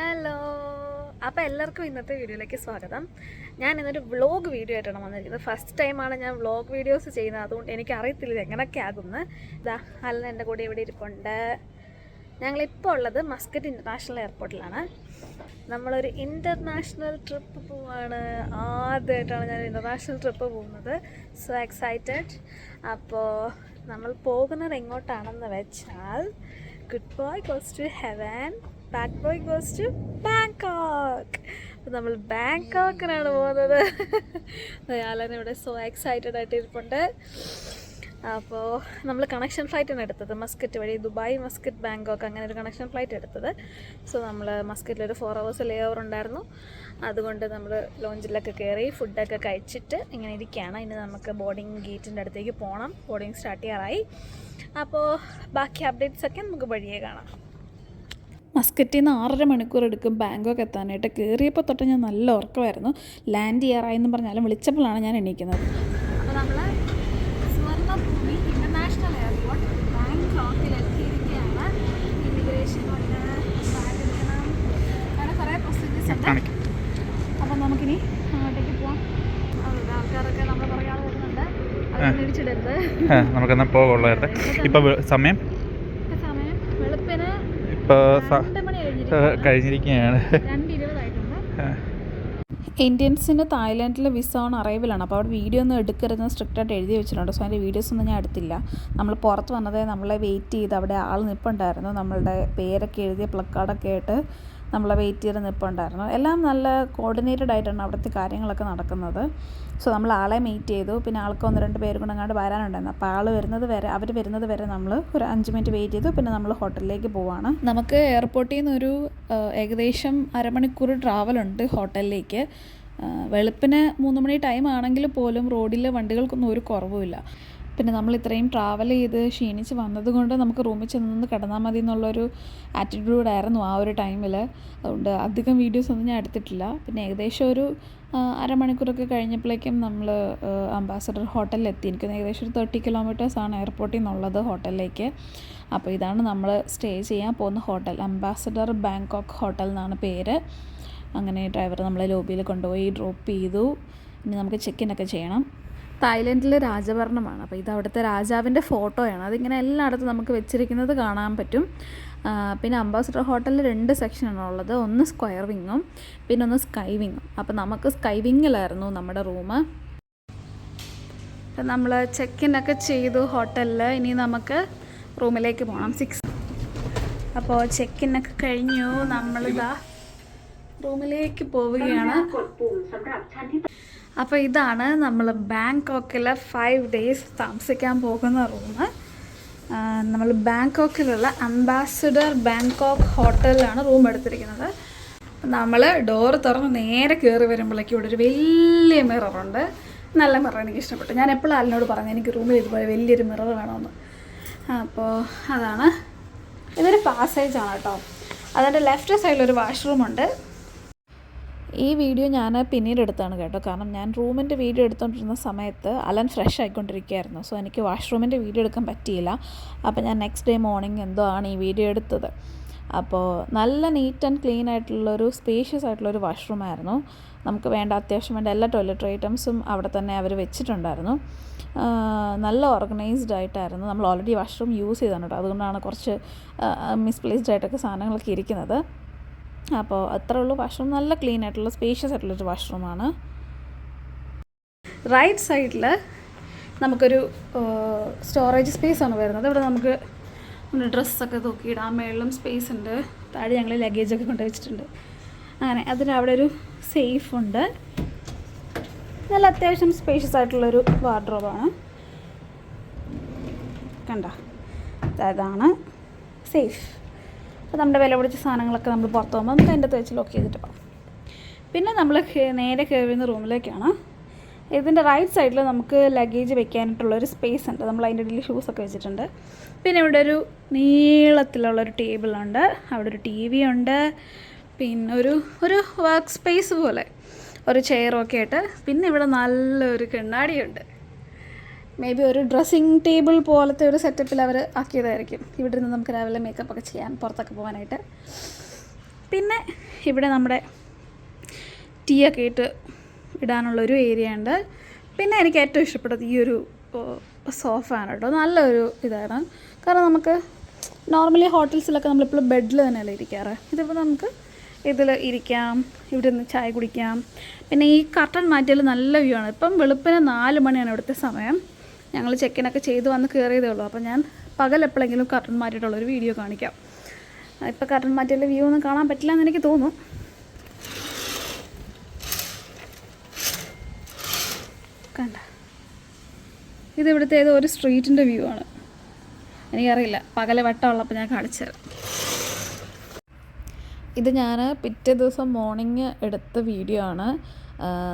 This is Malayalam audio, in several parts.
ഹലോ, അപ്പോൾ എല്ലാവർക്കും ഇന്നത്തെ വീഡിയോയിലേക്ക് സ്വാഗതം. ഞാൻ ഇന്നൊരു വ്ളോഗ് വീഡിയോ ആയിട്ടാണ് വന്നിരിക്കുന്നത്. ഫസ്റ്റ് ടൈമാണ് ഞാൻ വ്ളോഗ് വീഡിയോസ് ചെയ്യുന്നത്. അതുകൊണ്ട് എനിക്കറിയത്തില്ല എങ്ങനെയൊക്കെ ആകുമെന്ന്. ഇതാ അല്ല എൻ്റെ കൂടെ ഇവിടെ ഇരിപ്പുണ്ട്. ഞങ്ങളിപ്പോൾ ഉള്ളത് മസ്കറ്റ് ഇൻ്റർനാഷണൽ എയർപോർട്ടിലാണ്. നമ്മളൊരു ഇൻ്റർനാഷണൽ ട്രിപ്പ് പോവാണ്. ആദ്യമായിട്ടാണ് ഞാൻ ഇൻ്റർനാഷണൽ ട്രിപ്പ് പോകുന്നത്. So excited. അപ്പോൾ നമ്മൾ പോകുന്നത് എങ്ങോട്ടാണെന്ന് വെച്ചാൽ good boy goes to heaven, bad boy goes to Bangkok. അപ്പോൾ നമ്മൾ ബാങ്കോക്കിനാണ് പോകുന്നത്. ഞാനും ഇവിടെ സോ എക്സൈറ്റഡ് ആയിട്ട് ഇരിപ്പുണ്ട്. അപ്പോൾ നമ്മൾ കണക്ഷൻ ഫ്ലൈറ്റാണ് എടുത്തത്, മസ്കറ്റ് വഴി ദുബായ്, മസ്കറ്റ്, ബാങ്കോക്ക്, അങ്ങനെ ഒരു കണക്ഷൻ ഫ്ലൈറ്റ് എടുത്തത്. സോ നമ്മൾ മസ്കറ്റിലൊരു 4 hours ലേ ഓവർ ഉണ്ടായിരുന്നു. അതുകൊണ്ട് നമ്മൾ ലോഞ്ചിലൊക്കെ കയറി ഫുഡൊക്കെ കഴിച്ചിട്ട് ഇങ്ങനെ ഇരിക്കുകയാണ്. ഇനി നമുക്ക് ബോർഡിംഗ് ഗേറ്റിൻ്റെ അടുത്തേക്ക് പോകണം. ബോർഡിംഗ് സ്റ്റാർട്ട് ചെയ്യാറായി. അപ്പോൾ ബാക്കി അപ്ഡേറ്റ്സ് ഒക്കെ നമുക്ക് വഴിയേ കാണാം. മസ്കറ്റിൽ നിന്ന് 6.5 മണിക്കൂർ എടുക്കും ബാങ്കോക്ക് എത്താനായിട്ട്. കയറിയപ്പോൾ തൊട്ട് ഞാൻ നല്ല ഉറക്കമായിരുന്നു. ലാൻഡ് ചെയ്യാറായി എന്ന് പറഞ്ഞാലും വിളിച്ചപ്പോഴാണ് ഞാൻ എണീക്കുന്നത്. അപ്പോൾ നമ്മൾ സ്വർണ്ണഭൂമി ഇൻ്റർനാഷണൽ എയർപോർട്ട് ബാങ്കോക്കിൽ എത്തിയിരിക്കുകയാണ്. ഇമിഗ്രേഷൻ ഉണ്ട്, അങ്ങനെ കുറേ പ്രൊസീജിയേഴ്സ് ഉണ്ട്. അപ്പം നമുക്കിനി അങ്ങോട്ടേക്ക് പോവാം. ആൾക്കാരൊക്കെ നമ്മൾ പറയാതെ വരുന്നുണ്ട്, അതൊന്നും ഇടിച്ചിടരുത്. നമുക്കെന്നാൽ പോകുള്ളൂ. ഇപ്പോൾ സമയം വെളുപ്പിന് കഴിഞ്ഞിരിക്കുകയാണ്. 2:20 ഇന്ത്യൻസിന് തായ്ലാൻഡിലെ വിസ ഓൺ അറൈവലാണ്. അപ്പോൾ അവിടെ വീഡിയോ ഒന്നും എടുക്കരുതെന്ന് സ്ട്രിക്റ്റായിട്ട് എഴുതി വെച്ചിട്ടുണ്ട്. സോ അതിൻ്റെ വീഡിയോസൊന്നും ഞാൻ എടുത്തില്ല. നമ്മൾ പുറത്ത് വന്നതേ നമ്മളെ വെയിറ്റ് ചെയ്ത് അവിടെ ആൾ നിൽപ്പുണ്ടായിരുന്നു. നമ്മളുടെ പേരൊക്കെ എഴുതിയ പ്ലക്കാർഡൊക്കെ ആയിട്ട് നമ്മളെ വെയിറ്റ് ചെയ്ത് നിൽപ്പുണ്ടായിരുന്നു. എല്ലാം നല്ല കോർഡിനേറ്റഡ് ആയിട്ടാണ് അവിടുത്തെ കാര്യങ്ങളൊക്കെ നടക്കുന്നത്. സോ നമ്മൾ ആളെ മീറ്റ് ചെയ്തു. പിന്നെ ആൾക്ക് 1-2 പേരും കൂടെ അങ്ങോട്ട് വരാനുണ്ടായിരുന്നു. അപ്പോൾ അവർ വരുന്നത് വരെ നമ്മൾ ഒരു 5 മിനിറ്റ് വെയിറ്റ് ചെയ്തു. പിന്നെ നമ്മൾ ഹോട്ടലിലേക്ക് പോവാണ്. നമുക്ക് എയർപോർട്ടിൽ നിന്നൊരു ഏകദേശം 1/2 മണിക്കൂർ ട്രാവലുണ്ട് ഹോട്ടലിലേക്ക്. വെളുപ്പിന് 3 മണി ടൈം ആണെങ്കിൽ പോലും റോഡിലെ വണ്ടികൾക്കൊന്നും ഒരു കുറവുമില്ല. പിന്നെ നമ്മൾ ഇത്രയും ട്രാവൽ ചെയ്ത് ക്ഷീണിച്ച് വന്നതുകൊണ്ട് നമുക്ക് റൂമിൽ ചെന്ന് കിടന്നാൽ മതി എന്നുള്ളൊരു ആറ്റിറ്റ്യൂഡായിരുന്നു ആ ഒരു ടൈമിൽ. അതുകൊണ്ട് അധികം വീഡിയോസൊന്നും ഞാൻ എടുത്തിട്ടില്ല. പിന്നെ ഏകദേശം ഒരു 1/2 മണിക്കൂറൊക്കെ കഴിഞ്ഞപ്പോഴേക്കും നമ്മൾ അംബാസഡർ ഹോട്ടലിൽ എത്തി. എനിക്ക് ഏകദേശം ഒരു 30 കിലോമീറ്റേഴ്സാണ് എയർപോർട്ടിൽ നിന്നുള്ളത് ഹോട്ടലിലേക്ക്. അപ്പോൾ ഇതാണ് നമ്മൾ സ്റ്റേ ചെയ്യാൻ പോകുന്ന ഹോട്ടൽ. അംബാസഡർ ബാങ്കോക്ക് ഹോട്ടൽ എന്നാണ് പേര്. അങ്ങനെ ഡ്രൈവർ നമ്മളെ ലോബിയിൽ കൊണ്ടുപോയി ഡ്രോപ്പ് ചെയ്തു. ഇനി നമുക്ക് ചെക്കിനൊക്കെ ചെയ്യണം. തായ്ലൻഡിലെ രാജഭരണമാണ്. അപ്പോൾ ഇത് അവിടുത്തെ രാജാവിൻ്റെ ഫോട്ടോയാണ്. അതിങ്ങനെ എല്ലായിടത്തും നമുക്ക് വെച്ചിരിക്കുന്നത് കാണാൻ പറ്റും. പിന്നെ അംബാസഡർ ഹോട്ടലിൽ 2 സെക്ഷനാണ് ഉള്ളത്. ഒന്ന് സ്ക്വയർ വിങ്ങും പിന്നെ ഒന്ന് സ്കൈ വിങ്ങും. അപ്പോൾ നമുക്ക് സ്കൈ വിങ്ങിലായിരുന്നു നമ്മുടെ റൂം. അപ്പം നമ്മൾ ചെക്കിനൊക്കെ ചെയ്തു ഹോട്ടലിൽ. ഇനി നമുക്ക് റൂമിലേക്ക് പോകണം. 6. അപ്പോൾ ചെക്കിനൊക്കെ കഴിഞ്ഞു. നമ്മളിതാ റൂമിലേക്ക് പോവുകയാണ്. അപ്പോൾ ഇതാണ് നമ്മൾ ബാങ്കോക്കിൽ 5 days താമസിക്കാൻ പോകുന്ന റൂം. നമ്മൾ ബാങ്കോക്കിലുള്ള അംബാസഡർ ബാങ്കോക്ക് ഹോട്ടലിലാണ് റൂം എടുത്തിരിക്കുന്നത്. നമ്മൾ ഡോറ് തുറന്ന് നേരെ കയറി വരുമ്പോഴേക്കും ഇവിടെ ഒരു വലിയ മിററുണ്ട്. നല്ല മിറർ എനിക്ക് ഇഷ്ടപ്പെട്ടു. ഞാൻ എപ്പോഴും ആലിനോട് പറഞ്ഞു എനിക്ക് റൂമിൽ ഇതുപോലെ വലിയൊരു മിറർ വേണമെന്ന്. അപ്പോൾ അതാണ്. ഇതൊരു പാസേജാണ് കേട്ടോ. അതിൻ്റെ ലെഫ്റ്റ് സൈഡിലൊരു വാഷ്റൂമുണ്ട്. ഈ വീഡിയോ ഞാൻ പിന്നീട് എടുത്താണ് കേട്ടോ. കാരണം ഞാൻ റൂമിൻ്റെ വീഡിയോ എടുത്തുകൊണ്ടിരുന്ന സമയത്ത് അലൻ ഫ്രഷ് ആയിക്കൊണ്ടിരിക്കുകയായിരുന്നു. സോ എനിക്ക് വാഷ്റൂമിൻ്റെ വീഡിയോ എടുക്കാൻ പറ്റിയില്ല. അപ്പോൾ ഞാൻ നെക്സ്റ്റ് ഡേ മോർണിംഗ് എന്തോ ആണ് ഈ വീഡിയോ എടുത്തത്. അപ്പോൾ നല്ല നീറ്റ് ആൻഡ് ക്ലീൻ ആയിട്ടുള്ളൊരു സ്പേഷ്യസ് ആയിട്ടുള്ളൊരു വാഷ്റൂമായിരുന്നു. നമുക്ക് വേണ്ട അത്യാവശ്യം വേണ്ട എല്ലാ ടോയ്ലറ്ററി ഐറ്റംസും അവിടെ തന്നെ അവർ വെച്ചിട്ടുണ്ടായിരുന്നു. നല്ല ഓർഗനൈസ്ഡ് ആയിട്ടായിരുന്നു. നമ്മൾ ഓൾറെഡി വാഷ്റൂം യൂസ് ചെയ്താണ് കേട്ടോ. അതുകൊണ്ടാണ് കുറച്ച് മിസ്പ്ലേസ്ഡ് ആയിട്ടൊക്കെ സാധനങ്ങളൊക്കെ ഇരിക്കുന്നത്. അപ്പോൾ അത്രേ ഉള്ളൂ. വാഷ്റൂം നല്ല ക്ലീൻ ആയിട്ടുള്ള സ്പേഷ്യസ് ആയിട്ടുള്ളൊരു വാഷ്റൂമാണ്. റൈറ്റ് സൈഡിൽ നമുക്കൊരു സ്റ്റോറേജ് സ്പേസാണ് വരുന്നത്. ഇവിടെ നമുക്ക് ഡ്രസ്സൊക്കെ തൂക്കിയിടാൻ. മേളിലും സ്പേസ് ഉണ്ട്. താഴെ ഞങ്ങൾ ലഗേജൊക്കെ കൊണ്ട് വെച്ചിട്ടുണ്ട്. അങ്ങനെ അതിന് അവിടെ ഒരു സേഫ് ഉണ്ട്. നല്ല അത്യാവശ്യം സ്പേഷ്യസ് ആയിട്ടുള്ളൊരു വാർഡ്രോബാണ്. കണ്ടോ, അതാണ് സേഫ്. അപ്പോൾ നമ്മുടെ വില പിടിച്ച സാധനങ്ങളൊക്കെ നമ്മൾ പുറത്ത് പോകുമ്പോൾ നമുക്ക് അതിൻ്റെ അകത്ത് വെച്ച് ലോക്ക് ചെയ്തിട്ട് പോകാം. പിന്നെ നമ്മൾ നേരെ കയറി വരുന്ന റൂമിലേക്കാണ്. ഇതിൻ്റെ റൈറ്റ് സൈഡിൽ നമുക്ക് ലഗേജ് വെക്കാനായിട്ടുള്ളൊരു സ്പേസ് ഉണ്ട്. നമ്മൾ അതിൻ്റെ ഇടയിൽ ഷൂസൊക്കെ വെച്ചിട്ടുണ്ട്. പിന്നെ ഇവിടെ ഒരു നീളത്തിലുള്ളൊരു ടേബിളുണ്ട്. അവിടെ ഒരു TV ഉണ്ട്. പിന്നെ ഒരു വർക്ക് സ്പേസ് പോലെ ഒരു ചെയറൊക്കെ ആയിട്ട്. പിന്നെ ഇവിടെ നല്ലൊരു കണ്ണാടിയുണ്ട്. മേ ബി ഒരു ഡ്രസ്സിങ് ടേബിൾ പോലത്തെ ഒരു സെറ്റപ്പിൽ അവർ ആക്കിയതായിരിക്കും. ഇവിടെ നിന്ന് നമുക്ക് രാവിലെ മേക്കപ്പൊക്കെ ചെയ്യാൻ പുറത്തൊക്കെ പോകാനായിട്ട്. പിന്നെ ഇവിടെ നമ്മുടെ ടീ ഒക്കെ ഇട്ട് ഇടാനുള്ളൊരു ഏരിയ ഉണ്ട്. പിന്നെ എനിക്ക് ഏറ്റവും ഇഷ്ടപ്പെട്ടത് ഈ ഒരു സോഫ ആണ് കേട്ടോ. നല്ലൊരു ഇതാണ്. കാരണം നമുക്ക് നോർമലി ഹോട്ടൽസിലൊക്കെ നമ്മളിപ്പോൾ ബെഡിൽ തന്നെയല്ലേ ഇരിക്കാറ്. ഇതിപ്പോൾ നമുക്ക് ഇതിൽ ഇരിക്കാം, ഇവിടെ നിന്ന് ചായ കുടിക്കാം. പിന്നെ ഈ കർട്ടൻ മാറ്റിയാൽ നല്ല വ്യൂ ആണ്. ഇപ്പം വെളുപ്പിന് 4 മണിയാണ് ഇവിടുത്തെ സമയം. ഞങ്ങൾ ചെക്കിനൊക്കെ ചെയ്ത് വന്ന് കയറിയതേ ഉള്ളൂ. അപ്പോൾ ഞാൻ പകൽ എപ്പോഴെങ്കിലും കർട്ടൻ മാറ്റിയിട്ടുള്ളൊരു വീഡിയോ കാണിക്കാം. ഇപ്പോൾ കർട്ടൻ മാറ്റിയുള്ള വ്യൂ ഒന്നും കാണാൻ പറ്റില്ല എന്ന് എനിക്ക് തോന്നുന്നു. കണ്ട, ഇത് ഇവിടുത്തെ ഏതോ ഒരു സ്ട്രീറ്റിൻ്റെ വ്യൂ ആണ്. എനിക്കറിയില്ല, പകലെ വെട്ടമുള്ളപ്പോൾ ഞാൻ കാണിച്ചു തരാം. ഇത് ഞാൻ പിറ്റേ ദിവസം മോർണിംഗ് എടുത്ത വീഡിയോ ആണ്.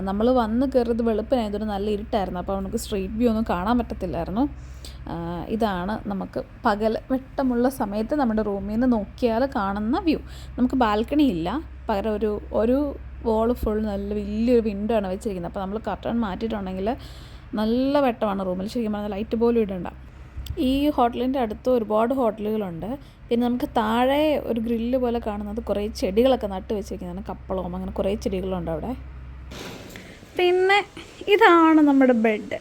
നമ്മൾ വന്ന് കയറിയത് വെളുപ്പിനായതൊരു നല്ല ഇരുട്ടായിരുന്നു. അപ്പോൾ നമുക്ക് സ്ട്രീറ്റ് വ്യൂ ഒന്നും കാണാൻ പറ്റത്തില്ലായിരുന്നു. ഇതാണ് നമുക്ക് പകൽ വെട്ടമുള്ള സമയത്ത് നമ്മുടെ റൂമിൽ നിന്ന് നോക്കിയാൽ കാണുന്ന വ്യൂ. നമുക്ക് ബാൽക്കണി ഇല്ല, പകരം ഒരു വോള് ഫുൾ നല്ല വലിയൊരു വിൻഡോ ആണ് വെച്ചിരിക്കുന്നത്. അപ്പോൾ നമ്മൾ കർട്ടൻ മാറ്റിയിട്ടുണ്ടെങ്കിൽ നല്ല വെട്ടമാണ് റൂമിൽ. ശരിക്കും പറഞ്ഞാൽ ലൈറ്റ് പോലും ഇടണ്ട. ഈ ഹോട്ടലിൻ്റെ അടുത്ത് ഒരുപാട് ഹോട്ടലുകളുണ്ട്. പിന്നെ നമുക്ക് താഴെ ഒരു ഗ്രില്ല് പോലെ കാണുന്നത് കുറേ ചെടികളൊക്കെ നട്ട് വെച്ചിരിക്കുന്നതാണ്. കപ്പളവും അങ്ങനെ കുറേ ചെടികളുണ്ട് അവിടെ. പിന്നെ ഇതാണ് നമ്മുടെ ബെഡ്.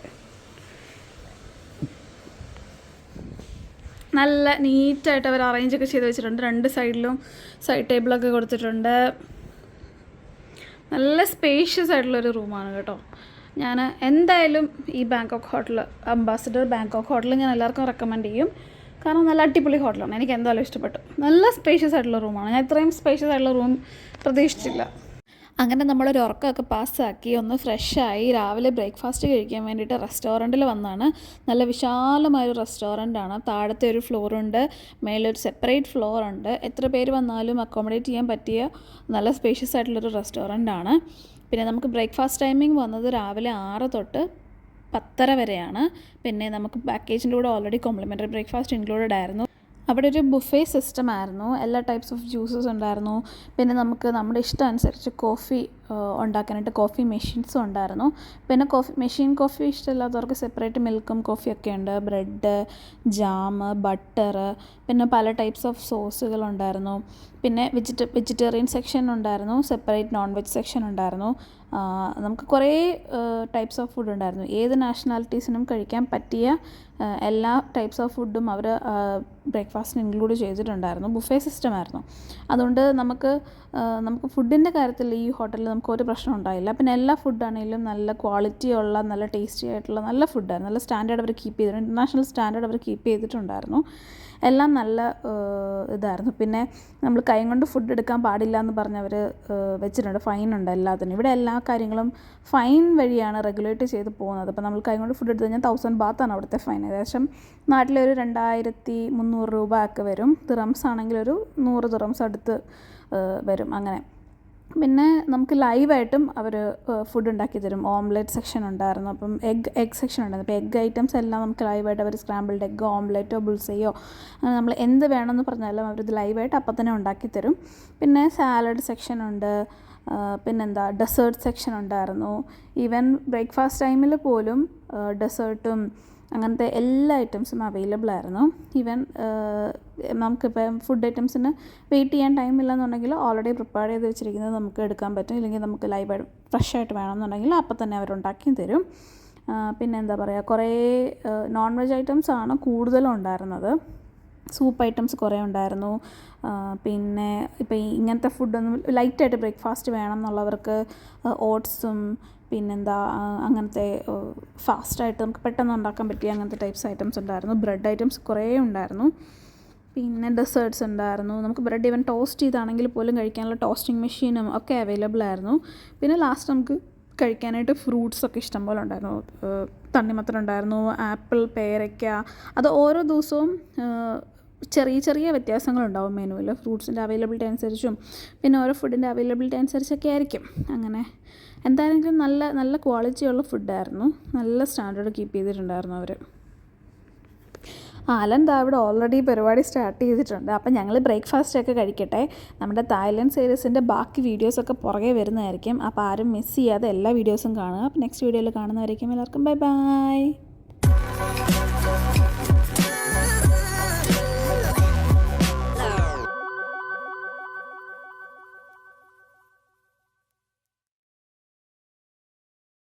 നല്ല നീറ്റായിട്ട് അവർ അറേഞ്ചൊക്കെ ചെയ്ത് വെച്ചിട്ടുണ്ട്. 2 സൈഡിലും സൈഡ് ടേബിളൊക്കെ കൊടുത്തിട്ടുണ്ട്. നല്ല സ്പേഷ്യസ് ആയിട്ടുള്ളൊരു റൂമാണ് കേട്ടോ. ഞാൻ എന്തായാലും ഈ Bangkok hotel, ambassador Bangkok hotel ഞാൻ എല്ലാവർക്കും റെക്കമെൻഡ് ചെയ്യും. കാരണം നല്ല അടിപൊളി ഹോട്ടലാണ്. എനിക്ക് എന്തായാലും ഇഷ്ടപ്പെട്ടു. നല്ല സ്പേഷ്യസ് ആയിട്ടുള്ള റൂമാണ്. ഞാൻ ഇത്രയും സ്പേഷ്യസ് ആയിട്ടുള്ള റൂം പ്രതീക്ഷിച്ചില്ല. അങ്ങനെ നമ്മളൊരു ഉറക്കമൊക്കെ പാസ്സാക്കി ഒന്ന് ഫ്രഷായി രാവിലെ ബ്രേക്ക്ഫാസ്റ്റ് കഴിക്കാൻ വേണ്ടിയിട്ട് റെസ്റ്റോറൻറ്റിൽ വന്നതാണ്. നല്ല വിശാലമായൊരു റെസ്റ്റോറൻറ്റാണ്. താഴത്തെ ഒരു ഫ്ലോറുണ്ട്, മേലൊരു സെപ്പറേറ്റ് ഫ്ലോറുണ്ട്. എത്ര പേര് വന്നാലും അക്കോമഡേറ്റ് ചെയ്യാൻ പറ്റിയ നല്ല സ്പേഷ്യസ് ആയിട്ടുള്ളൊരു റെസ്റ്റോറൻറ്റാണ്. പിന്നെ നമുക്ക് ബ്രേക്ക്ഫാസ്റ്റ് ടൈമിംഗ് വന്നത് രാവിലെ 6 തൊട്ട് 10:30 വരെയാണ്. പിന്നെ നമുക്ക് പാക്കേജിൻ്റെ കൂടെ ഓൾറെഡി കോംപ്ലിമെൻ്ററി ബ്രേക്ക്ഫാസ്റ്റ് ഇൻക്ലൂഡഡ് ആയിരുന്നു. അവിടെ ഒരു ബുഫേ സിസ്റ്റം ആയിരുന്നു. എല്ലാ ടൈപ്സ് ഓഫ് ജ്യൂസസ് ഉണ്ടായിരുന്നു. പിന്നെ നമുക്ക് നമ്മുടെ ഇഷ്ടം അനുസരിച്ച് കോഫി ഉണ്ടാക്കാനായിട്ട് കോഫി മെഷീൻസും ഉണ്ടായിരുന്നു. പിന്നെ മെഷീൻ കോഫി ഇഷ്ടമില്ലാത്തവർക്ക് സെപ്പറേറ്റ് മിൽക്കും കോഫിയൊക്കെ ഉണ്ട്. ബ്രെഡ്, ജാം, ബട്ടർ, പിന്നെ പല ടൈപ്സ് ഓഫ് സോസുകളുണ്ടായിരുന്നു. പിന്നെ വെജിറ്റേറിയൻ സെക്ഷൻ ഉണ്ടായിരുന്നു, സെപ്പറേറ്റ് നോൺ വെജ് സെക്ഷൻ ഉണ്ടായിരുന്നു. നമുക്ക് കുറേ ടൈപ്സ് ഓഫ് ഫുഡ് ഉണ്ടായിരുന്നു. ഏത് നാഷണാലിറ്റീസിനും കഴിക്കാൻ പറ്റിയ എല്ലാ ടൈപ്സ് ഓഫ് ഫുഡും അവർ ബ്രേക്ക്ഫാസ്റ്റിന് ഇൻക്ലൂഡ് ചെയ്തിട്ടുണ്ടായിരുന്നു. ബുഫേ സിസ്റ്റം ആയിരുന്നു. അതുകൊണ്ട് നമുക്ക് ഫുഡിൻ്റെ കാര്യത്തിൽ ഈ ഹോട്ടലിൽ നമുക്ക് ഒരു പ്രശ്നം ഉണ്ടായില്ല. പിന്നെ എല്ലാ ഫുഡാണെങ്കിലും നല്ല ക്വാളിറ്റിയുള്ള, നല്ല ടേസ്റ്റി ആയിട്ടുള്ള നല്ല ഫുഡായിരുന്നു. നല്ല സ്റ്റാൻഡേർഡ് അവർ കീപ്പ് ചെയ്തിട്ടുണ്ട്. ഇൻ്റർനാഷണൽ സ്റ്റാൻഡേർഡ് അവർ കീപ്പ് ചെയ്തിട്ടുണ്ടായിരുന്നു. എല്ലാം നല്ല ഇതായിരുന്നു. പിന്നെ നമ്മൾ കൈ കൊണ്ട് ഫുഡ് എടുക്കാൻ പാടില്ല എന്ന് പറഞ്ഞവർ വെച്ചിട്ടുണ്ട്. ഫൈനുണ്ട് എല്ലാത്തിനും. ഇവിടെ എല്ലാ കാര്യങ്ങളും ഫൈൻ വഴിയാണ് റെഗുലേറ്റ് ചെയ്ത് പോകുന്നത്. അപ്പോൾ നമ്മൾ കൈ കൊണ്ട് ഫുഡ് എടുത്ത് കഴിഞ്ഞാൽ 1000 ബാത്താണ് അവിടുത്തെ ഫൈൻ. ഏകദേശം നാട്ടിലൊരു 2300 രൂപ ഒക്കെ വരും. ദിറംസ് ആണെങ്കിൽ ഒരു 100 ദിറംസ് അടുത്ത് വരും. അങ്ങനെ പിന്നെ നമുക്ക് ലൈവായിട്ടും അവർ ഫുഡ് ഉണ്ടാക്കി തരും. ഓംലെറ്റ് സെക്ഷൻ ഉണ്ടായിരുന്നു. അപ്പം എഗ് സെക്ഷൻ ഉണ്ടായിരുന്നു. അപ്പോൾ എഗ് ഐറ്റംസ് എല്ലാം നമുക്ക് ലൈവായിട്ട് അവർ സ്ക്രാമ്പിൾഡ് എഗ്ഗോ ഓംലെറ്റോ ബുൾസയോ അങ്ങനെ നമ്മൾ എന്ത് വേണമെന്ന് പറഞ്ഞാലും അവരിത് ലൈവായിട്ട് അപ്പം തന്നെ ഉണ്ടാക്കി തരും. പിന്നെ സാലഡ് സെക്ഷൻ ഉണ്ട്. പിന്നെന്താ ഡെസേർട്ട് സെക്ഷൻ ഉണ്ടായിരുന്നു. ഈവൻ ബ്രേക്ക്ഫാസ്റ്റ് ടൈമിൽ പോലും ഡെസേർട്ടും അങ്ങനത്തെ എല്ലാ ഐറ്റംസും അവൈലബിൾ ആയിരുന്നു. ഈവൻ നമുക്കിപ്പം ഫുഡ് ഐറ്റംസിന് വെയിറ്റ് ചെയ്യാൻ ടൈമില്ല എന്നുണ്ടെങ്കിൽ ഓൾറെഡി പ്രിപ്പയർ ചെയ്ത് വെച്ചിരിക്കുന്നത് നമുക്ക് എടുക്കാൻ പറ്റും. ഇല്ലെങ്കിൽ നമുക്ക് ലൈവായിട്ട് ഫ്രഷായിട്ട് വേണമെന്നുണ്ടെങ്കിൽ അപ്പം തന്നെ അവരുണ്ടാക്കി തരും. പിന്നെ എന്താ പറയുക, കുറേ നോൺ വെജ് ഐറ്റംസ് ആണ് കൂടുതലും ഉണ്ടായിരുന്നത്. സൂപ്പ് ഐറ്റംസ് കുറേ ഉണ്ടായിരുന്നു. പിന്നെ ഇപ്പോൾ ഇങ്ങനത്തെ ഫുഡൊന്നും ലൈറ്റായിട്ട് ബ്രേക്ക്ഫാസ്റ്റ് വേണം എന്നുള്ളവർക്ക് ഓട്സും പിന്നെന്താ അങ്ങനത്തെ ഫാസ്റ്റായിട്ട് നമുക്ക് പെട്ടെന്ന് ഉണ്ടാക്കാൻ പറ്റിയ അങ്ങനത്തെ ടൈപ്സ് ഐറ്റംസ് ഉണ്ടായിരുന്നു. ബ്രെഡ് ഐറ്റംസ് കുറേ ഉണ്ടായിരുന്നു. പിന്നെ ഡെസേർട്ട്സ് ഉണ്ടായിരുന്നു. നമുക്ക് ബ്രെഡ് ഈവൻ ടോസ്റ്റ് ചെയ്താണെങ്കിൽ പോലും കഴിക്കാനുള്ള ടോസ്റ്റിംഗ് മെഷീനും ഒക്കെ അവൈലബിൾ ആയിരുന്നു. പിന്നെ ലാസ്റ്റ് നമുക്ക് കഴിക്കാനായിട്ട് ഫ്രൂട്ട്സൊക്കെ ഇഷ്ടംപോലെ ഉണ്ടായിരുന്നു. തണ്ണിമത്തൻ ഉണ്ടായിരുന്നു, ആപ്പിൾ, പേരയ്ക്ക. അത് ഓരോ ദിവസവും ചെറിയ ചെറിയ വ്യത്യാസങ്ങളുണ്ടാവും മെനുവിൽ. ഫ്രൂട്ട്സിൻ്റെ അവൈലബിലിറ്റി അനുസരിച്ചും പിന്നെ ഓരോ ഫുഡിൻ്റെ അവൈലബിലിറ്റി അനുസരിച്ചൊക്കെ ആയിരിക്കും. അങ്ങനെ എന്തായാലും നല്ല നല്ല ക്വാളിറ്റിയുള്ള ഫുഡായിരുന്നു. നല്ല സ്റ്റാൻഡേർഡ് കീപ്പ് ചെയ്തിട്ടുണ്ടായിരുന്നു അവർ. അലൻ ഇവിടെ ഓൾറെഡി പരിപാടി സ്റ്റാർട്ട് ചെയ്തിട്ടുണ്ട്. അപ്പം ഞങ്ങൾ ബ്രേക്ക്ഫാസ്റ്റൊക്കെ കഴിക്കട്ടെ. നമ്മുടെ തായ്ലൻഡ് സീരീസിൻ്റെ ബാക്കി വീഡിയോസൊക്കെ പുറകെ വരുന്നതായിരിക്കും. അപ്പോൾ ആരും മിസ് ചെയ്യാതെ എല്ലാ വീഡിയോസും കാണുക. അപ്പോൾ നെക്സ്റ്റ് വീഡിയോയിൽ കാണുന്നതായിരിക്കും. എല്ലാവർക്കും ബൈ ബൈ.